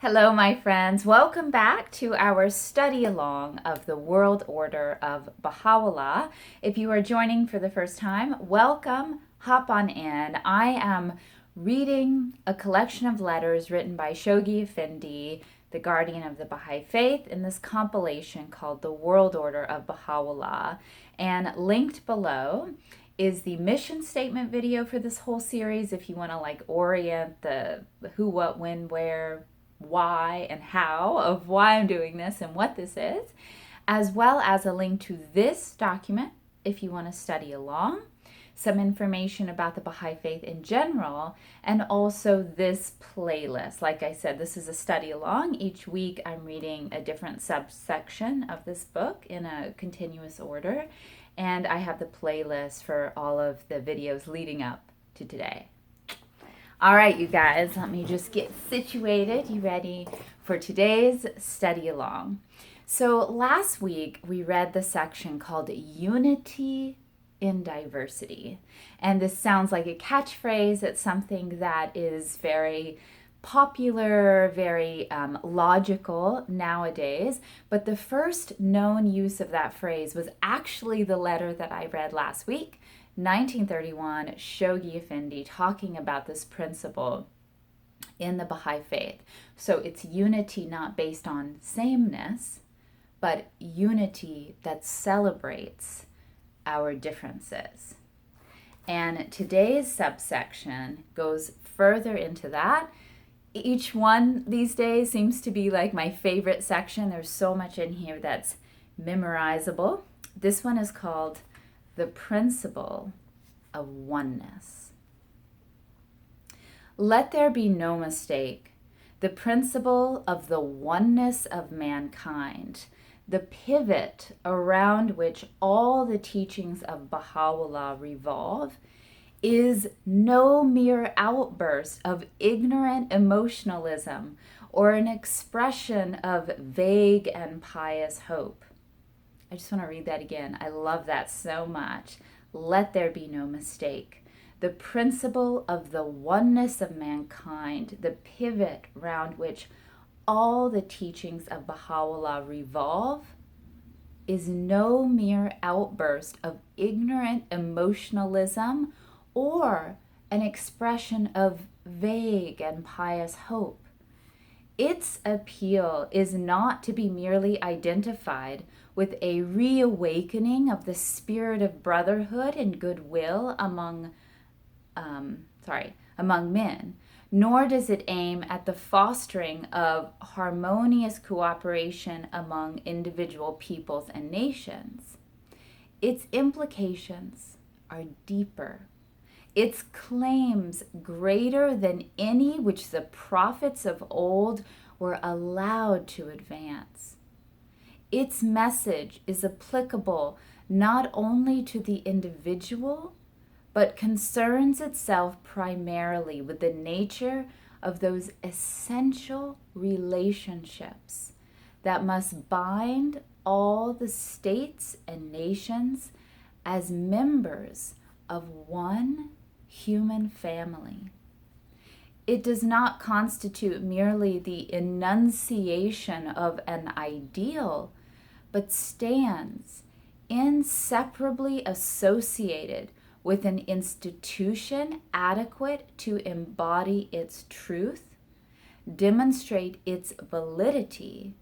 Hello, my friends. Welcome back to our study along of the World Order of Baha'u'llah. If you are joining for the first time, welcome. Hop on in. I am reading a collection of letters written by Shoghi Effendi, the guardian of the Baha'i Faith, in this compilation called the World Order of Baha'u'llah. And linked below is the mission statement video for this whole series if you want to orient the who, what, when, where, why and how of why I'm doing this and what this is, as well as a link to this document if you want to study along, some information about the Baha'i Faith in general, and also this playlist. Like I said, this is a study along. Each week I'm reading a different subsection of this book in a continuous order, and I have the playlist for all of the videos leading up to today. All right, you guys, let me just get situated. You ready for today's study along? So last week we read the section called Unity in Diversity. And this sounds like a catchphrase. It's something that is very popular, very logical nowadays. But the first known use of that phrase was actually the letter that I read last week, 1931, Shoghi Effendi, talking about this principle in the Baha'i Faith. So it's unity not based on sameness, but unity that celebrates our differences. And today's subsection goes further into that. Each one these days seems to be like my favorite section. There's so much in here that's memorizable. This one is called the Principle of Oneness. Let there be no mistake. The principle of the oneness of mankind, the pivot around which all the teachings of Baha'u'llah revolve, is no mere outburst of ignorant emotionalism or an expression of vague and pious hope. I just want to read that again. I love that so much. Let there be no mistake. The principle of the oneness of mankind, the pivot round which all the teachings of Baha'u'llah revolve, is no mere outburst of ignorant emotionalism or an expression of vague and pious hope. Its appeal is not to be merely identified with a reawakening of the spirit of brotherhood and goodwill among men, nor does it aim at the fostering of harmonious cooperation among individual peoples and nations. Its implications are deeper. Its claims greater than any which the prophets of old were allowed to advance. Its message is applicable not only to the individual, but concerns itself primarily with the nature of those essential relationships that must bind all the states and nations as members of one human family. It does not constitute merely the enunciation of an ideal, but stands inseparably associated with an institution adequate to embody its truth, demonstrate its validity,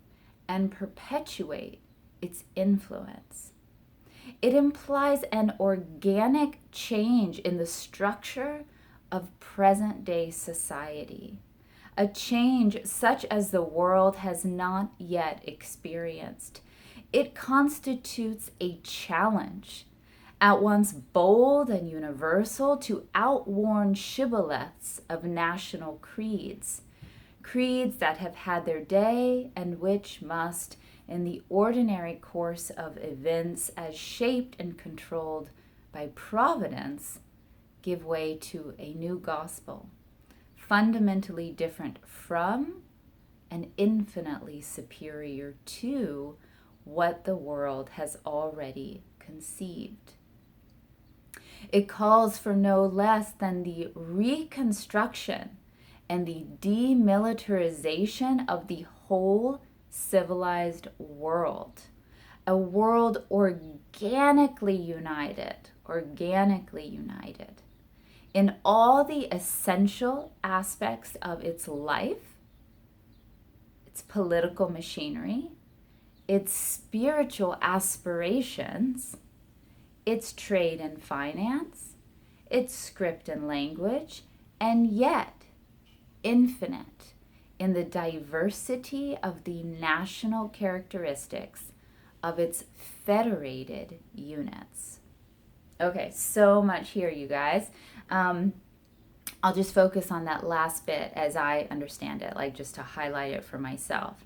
and perpetuate its influence. It implies an organic change in the structure of present-day society, a change such as the world has not yet experienced. It constitutes a challenge, at once bold and universal, to outworn shibboleths of national creeds that have had their day and which must, in the ordinary course of events as shaped and controlled by providence, give way to a new gospel, fundamentally different from and infinitely superior to what the world has already conceived. It calls for no less than the reconstruction and the demilitarization of the whole civilized world. A world organically united in all the essential aspects of its life, its political machinery, its spiritual aspirations, its trade and finance, its script and language, and yet infinite in the diversity of the national characteristics of its federated units. Okay, so much here, you guys. I'll just focus on that last bit as I understand it, like just to highlight it for myself.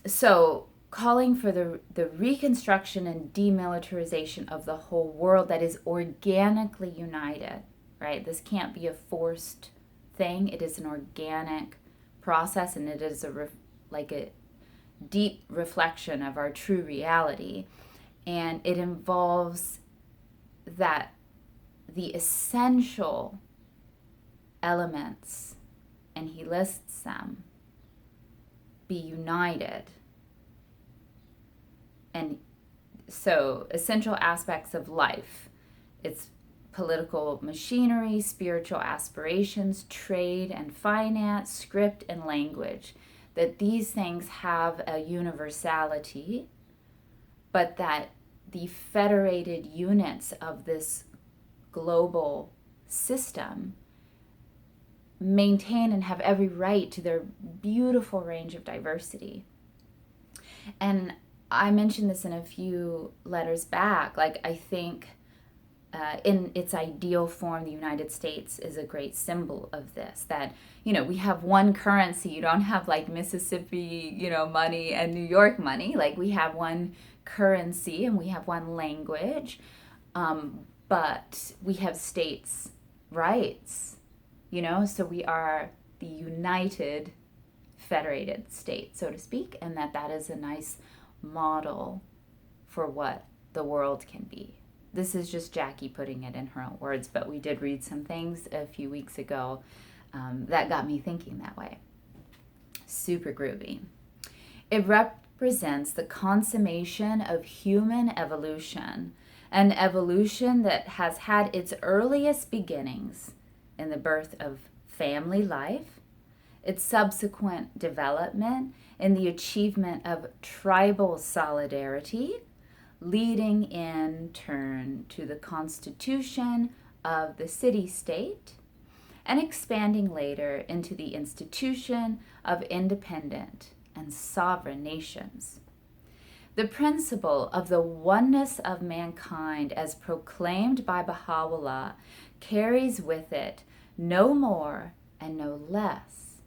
So calling for the reconstruction and demilitarization of the whole world that is organically united, right? This can't be a forced thing. It is an organic process, and it is a deep reflection of our true reality. And it involves that the essential elements, and he lists them, be united. And so essential aspects of life, it's political machinery, spiritual aspirations, trade and finance, script and language, that these things have a universality, but that the federated units of this global system maintain and have every right to their beautiful range of diversity. And I mentioned this in a few letters back. Like, I think in its ideal form, the United States is a great symbol of this, that, we have one currency. You don't have like Mississippi, money and New York money. Like, we have one currency and we have one language, but we have states' rights, so we are the united federated state, so to speak, and that is a nice model for what the world can be. This is just Jackie putting it in her own words, but we did read some things a few weeks ago that got me thinking that way. Super groovy. It represents the consummation of human evolution, an evolution that has had its earliest beginnings in the birth of family life, its subsequent development in the achievement of tribal solidarity, leading in turn to the constitution of the city-state, and expanding later into the institution of independent and sovereign nations. The principle of the oneness of mankind as proclaimed by Baha'u'llah carries with it no more and no less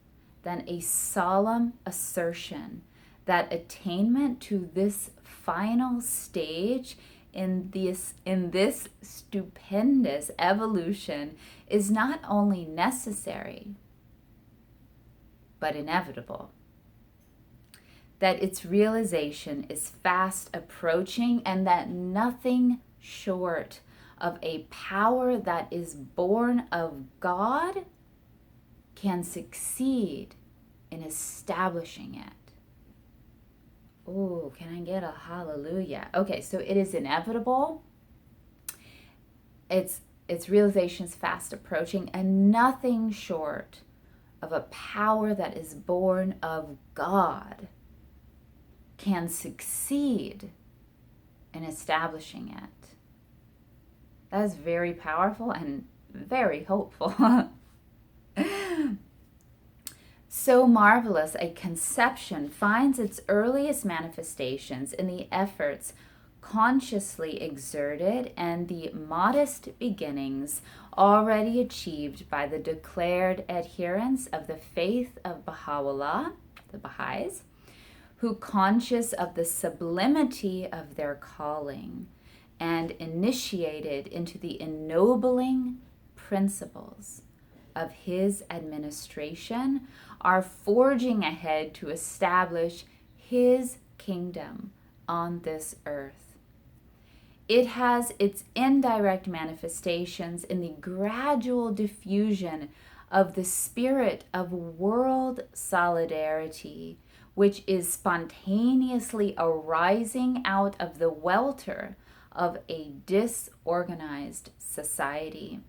than a solemn assertion that attainment to this final stage in this stupendous evolution is not only necessary, but inevitable. That its realization is fast approaching, and that nothing short of a power that is born of God can succeed in establishing it. Oh, can I get a hallelujah? Okay, so it is inevitable. Its realization is fast approaching, and nothing short of a power that is born of God can succeed in establishing it. That is very powerful and very hopeful. So marvelous a conception finds its earliest manifestations in the efforts consciously exerted and the modest beginnings already achieved by the declared adherents of the faith of Baha'u'llah, the Baha'is, who, conscious of the sublimity of their calling and initiated into the ennobling principles of his administration, are forging ahead to establish his kingdom on this earth. It has its indirect manifestations in the gradual diffusion of the spirit of world solidarity, which is spontaneously arising out of the welter of a disorganized society.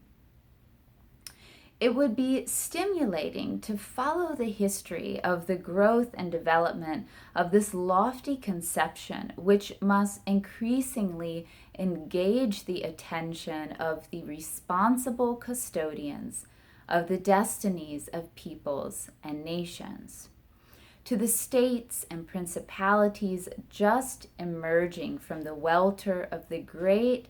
It would be stimulating to follow the history of the growth and development of this lofty conception, which must increasingly engage the attention of the responsible custodians of the destinies of peoples and nations. To the states and principalities just emerging from the welter of the great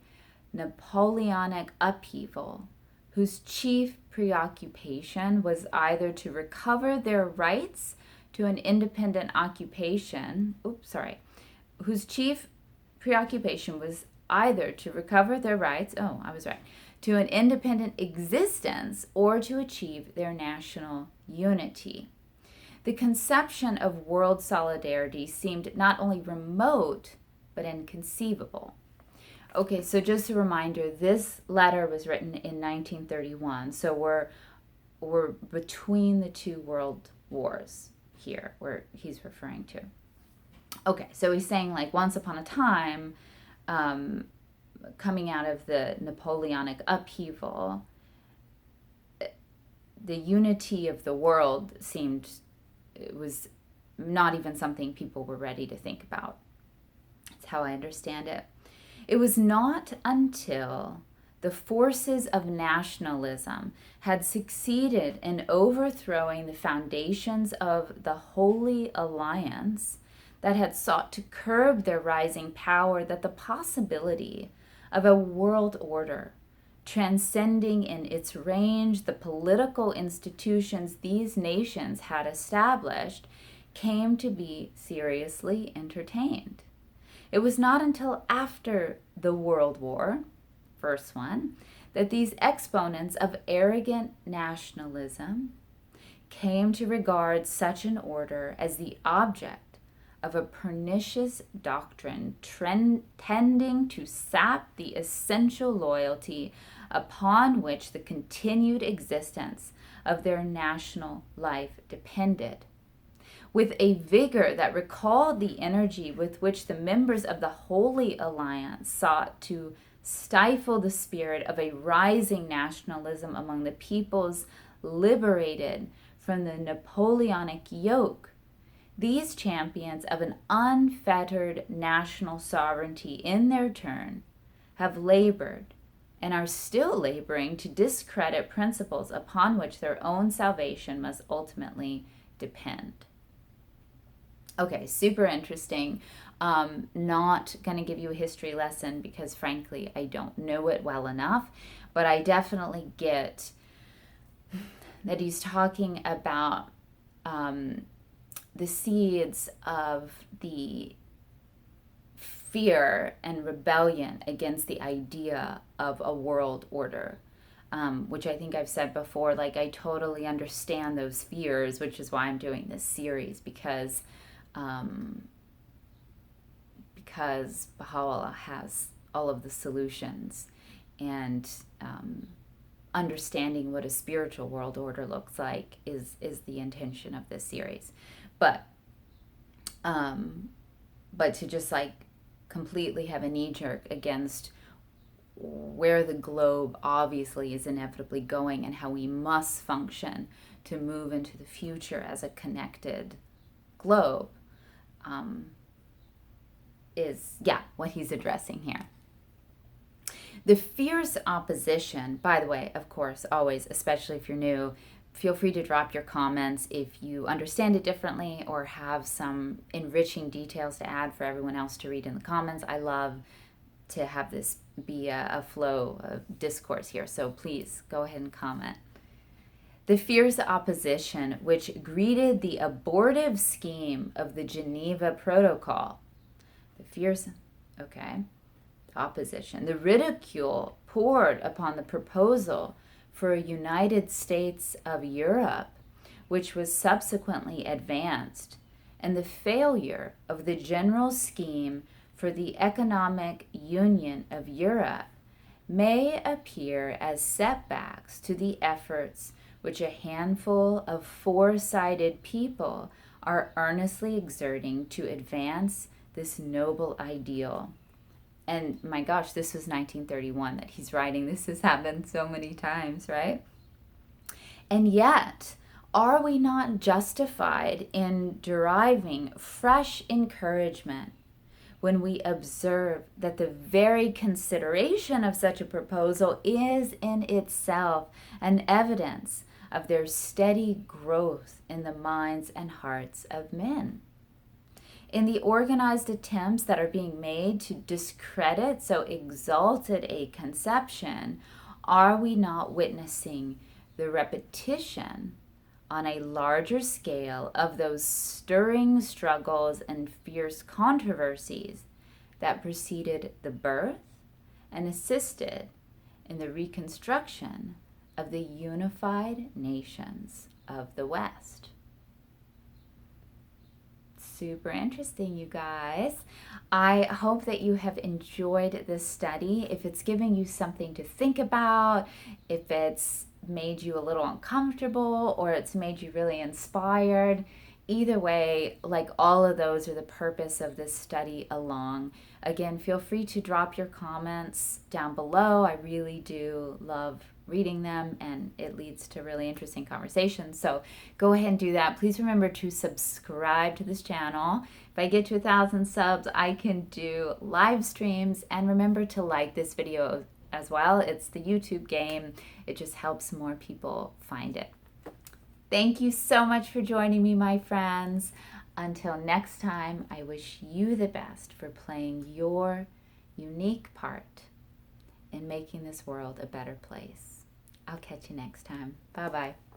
Napoleonic upheaval, whose chief preoccupation was either to recover their rights to an independent occupation, whose chief preoccupation was either to recover their rights, to an independent existence or to achieve their national unity. The conception of world solidarity seemed not only remote, but inconceivable. Okay, so just a reminder, this letter was written in 1931, so we're between the two world wars here, where he's referring to. Okay, so he's saying, like, once upon a time, coming out of the Napoleonic upheaval, the unity of the world it was not even something people were ready to think about. That's how I understand it. It was not until the forces of nationalism had succeeded in overthrowing the foundations of the Holy Alliance that had sought to curb their rising power that the possibility of a world order transcending in its range the political institutions these nations had established came to be seriously entertained. It was not until after the World War, first one, that these exponents of arrogant nationalism came to regard such an order as the object of a pernicious doctrine tending to sap the essential loyalty upon which the continued existence of their national life depended. With a vigor that recalled the energy with which the members of the Holy Alliance sought to stifle the spirit of a rising nationalism among the peoples liberated from the Napoleonic yoke, these champions of an unfettered national sovereignty in their turn have labored and are still laboring to discredit principles upon which their own salvation must ultimately depend. Okay, super interesting. Not going to give you a history lesson because, frankly, I don't know it well enough, but I definitely get that he's talking about the seeds of the fear and rebellion against the idea of a world order, which I think I've said before. Like, I totally understand those fears, which is why I'm doing this series, because Baha'u'llah has all of the solutions, and understanding what a spiritual world order looks like is the intention of this series. But to just like completely have a knee-jerk against where the globe obviously is inevitably going and how we must function to move into the future as a connected globe is what he's addressing here. The fierce opposition, by the way, of course, always, especially if you're new, feel free to drop your comments if you understand it differently or have some enriching details to add for everyone else to read in the comments. I love to have this be a flow of discourse here, so please go ahead and comment. The fierce opposition which greeted the abortive scheme of the Geneva Protocol. Opposition. The ridicule poured upon the proposal for a United States of Europe, which was subsequently advanced, and the failure of the general scheme for the economic union of Europe may appear as setbacks to the efforts which a handful of four-sided people are earnestly exerting to advance this noble ideal. And my gosh, this was 1931 that he's writing. This has happened so many times, right? And yet, are we not justified in deriving fresh encouragement when we observe that the very consideration of such a proposal is in itself an evidence of their steady growth in the minds and hearts of men? In the organized attempts that are being made to discredit so exalted a conception, are we not witnessing the repetition on a larger scale of those stirring struggles and fierce controversies that preceded the birth and assisted in the reconstruction of the unified nations of the West? Super interesting, you guys. I hope that you have enjoyed this study. If it's giving you something to think about, if it's made you a little uncomfortable, or it's made you really inspired, either way, like, all of those are the purpose of this study along. Again, feel free to drop your comments down below. I really do love reading them, and it leads to really interesting conversations. So go ahead and do that. Please remember to subscribe to this channel. If I get to 1,000 subs, I can do live streams. And remember to like this video as well. It's the YouTube game. It just helps more people find it. Thank you so much for joining me, my friends. Until next time, I wish you the best for playing your unique part in making this world a better place. I'll catch you next time. Bye-bye.